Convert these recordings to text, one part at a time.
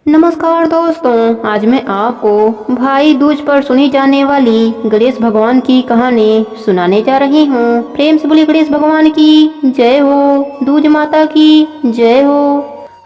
नमस्कार दोस्तों, आज मैं आपको भाई दूज पर सुनी जाने वाली गणेश भगवान की कहानी सुनाने जा रही हूँ। प्रेम से बोलिए गणेश भगवान की जय हो, दूज माता की जय हो।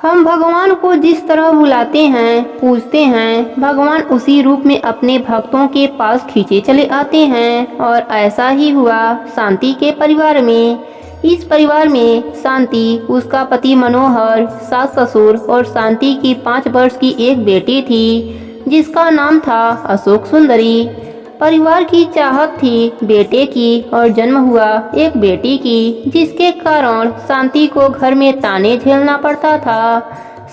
हम भगवान को जिस तरह बुलाते हैं, पूजते हैं, भगवान उसी रूप में अपने भक्तों के पास खींचे चले आते हैं। और ऐसा ही हुआ शांति के परिवार में। इस परिवार में शांति, उसका पति मनोहर, सास ससुर और शांति की 5 वर्ष की एक बेटी थी जिसका नाम था अशोक सुंदरी। परिवार की चाहत थी बेटे की और जन्म हुआ एक बेटी की, जिसके कारण शांति को घर में ताने झेलना पड़ता था।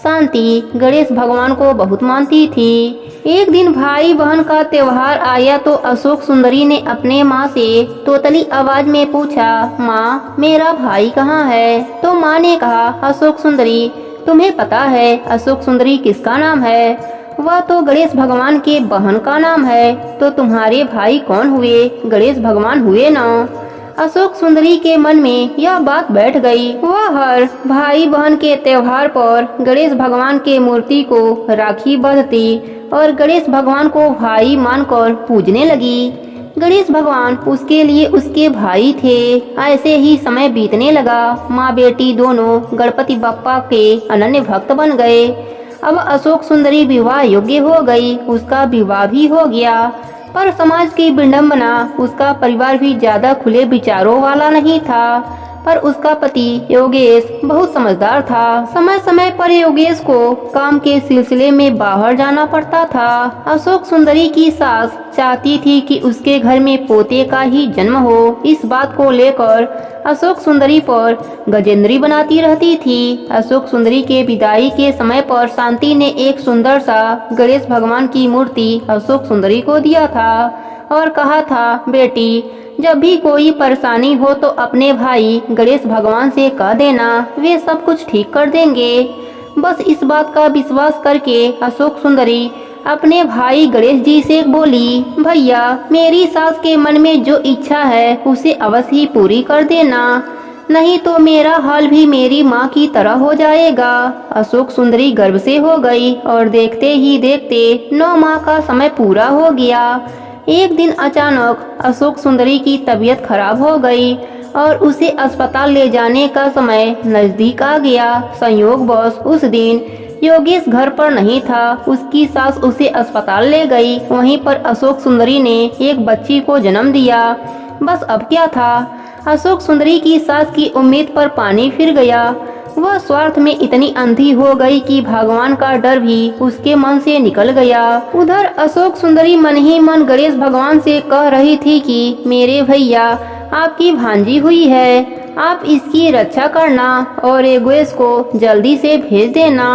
शांति गणेश भगवान को बहुत मानती थी। एक दिन भाई बहन का त्योहार आया तो अशोक सुंदरी ने अपने माँ से तोतली आवाज में पूछा, माँ मेरा भाई कहाँ है? तो माँ ने कहा, अशोक सुंदरी तुम्हें पता है अशोक सुंदरी किसका नाम है? वह तो गणेश भगवान के बहन का नाम है। तो तुम्हारे भाई कौन हुए? गणेश भगवान हुए ना। अशोक सुंदरी के मन में यह बात बैठ गई। वह हर भाई बहन के त्योहार पर गणेश भगवान के मूर्ति को राखी बांधती और गणेश भगवान को भाई मानकर पूजने लगी। गणेश भगवान उसके लिए उसके भाई थे। ऐसे ही समय बीतने लगा। माँ बेटी दोनों गणपति बप्पा के अनन्य भक्त बन गए। अब अशोक सुंदरी विवाह योग्य हो गई। उसका विवाह भी हो गया। पर समाज की विडंबना, उसका परिवार भी ज्यादा खुले विचारों वाला नहीं था। पर उसका पति योगेश बहुत समझदार था। समय समय पर योगेश को काम के सिलसिले में बाहर जाना पड़ता था। अशोक सुंदरी की सास चाहती थी कि उसके घर में पोते का ही जन्म हो। इस बात को लेकर अशोक सुंदरी पर गजेंद्री बनाती रहती थी। अशोक सुंदरी के विदाई के समय पर शांति ने एक सुंदर सा गणेश भगवान की मूर्ति अशोक सुंदरी को दिया था और कहा था, बेटी जब भी कोई परेशानी हो तो अपने भाई गणेश भगवान से कह देना, वे सब कुछ ठीक कर देंगे। बस इस बात का विश्वास करके अशोक सुंदरी अपने भाई गणेश जी से बोली, भैया मेरी सास के मन में जो इच्छा है उसे अवश्य ही पूरी कर देना, नहीं तो मेरा हाल भी मेरी माँ की तरह हो जाएगा। अशोक सुंदरी गर्व से हो गई और देखते ही देखते 9 माह का समय पूरा हो गया। एक दिन अचानक अशोक सुंदरी की तबीयत खराब हो गई और उसे अस्पताल ले जाने का समय नजदीक आ गया। संयोगवश उस दिन योगेश घर पर नहीं था। उसकी सास उसे अस्पताल ले गई। वहीं पर अशोक सुंदरी ने एक बच्ची को जन्म दिया। बस अब क्या था, अशोक सुंदरी की सास की उम्मीद पर पानी फिर गया। वह स्वार्थ में इतनी अंधी हो गई कि भगवान का डर भी उसके मन से निकल गया। उधर अशोक सुंदरी मन ही मन गणेश भगवान से कह रही थी कि मेरे भैया आपकी भांजी हुई है, आप इसकी रक्षा करना और योगेश को जल्दी से भेज देना।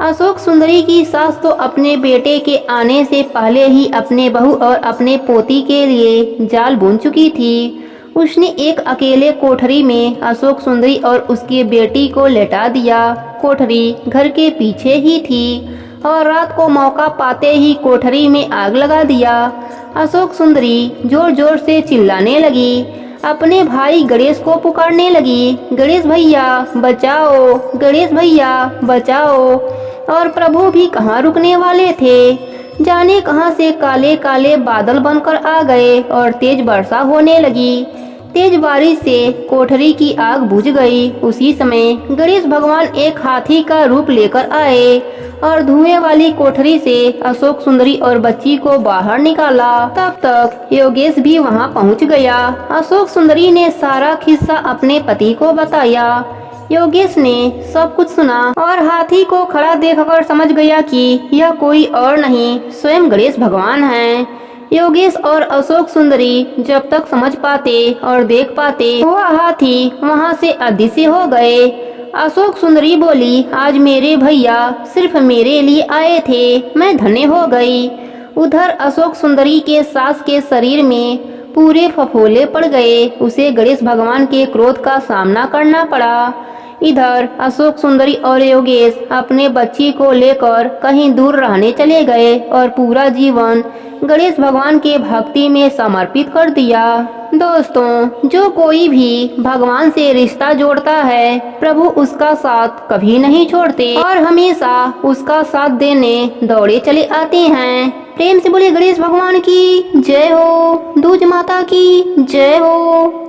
अशोक सुंदरी की सास तो अपने बेटे के आने से पहले ही अपने बहू और अपने पोती के लिए जाल बुन चुकी थी। उसने एक अकेले कोठरी में अशोक सुंदरी और उसकी बेटी को लेटा दिया। कोठरी घर के पीछे ही थी और रात को मौका पाते ही कोठरी में आग लगा दिया। अशोक सुंदरी जोर जोर से चिल्लाने लगी, अपने भाई गणेश को पुकारने लगी, गणेश भैया बचाओ, गणेश भैया बचाओ। और प्रभु भी कहाँ रुकने वाले थे। जाने कहां से काले काले बादल बनकर आ गए और तेज वर्षा होने लगी। तेज बारिश से कोठरी की आग बुझ गई। उसी समय गणेश भगवान एक हाथी का रूप लेकर आए और धुएं वाली कोठरी से अशोक सुंदरी और बच्ची को बाहर निकाला। तब तक योगेश भी वहां पहुंच गया। अशोक सुंदरी ने सारा किस्सा अपने पति को बताया। योगेश ने सब कुछ सुना और हाथी को खड़ा देखकर समझ गया कि यह कोई और नहीं, स्वयं गणेश भगवान हैं। योगेश और अशोक सुंदरी जब तक समझ पाते और देख पाते, वह हाथी वहां से अदृश्य हो गए। अशोक सुंदरी बोली, आज मेरे भैया सिर्फ मेरे लिए आए थे, मैं धन्य हो गई। उधर अशोक सुंदरी के सास के शरीर में पूरे फफोले पड़ गए। उसे गणेश भगवान के क्रोध का सामना करना पड़ा। इधर अशोक सुंदरी और योगेश अपने बच्ची को लेकर कहीं दूर रहने चले गए और पूरा जीवन गणेश भगवान के भक्ति में समर्पित कर दिया। दोस्तों, जो कोई भी भगवान से रिश्ता जोड़ता है, प्रभु उसका साथ कभी नहीं छोड़ते और हमेशा उसका साथ देने दौड़े चले आते हैं। प्रेम से बोले गणेश भगवान की जय हो, दूज माता की जय हो।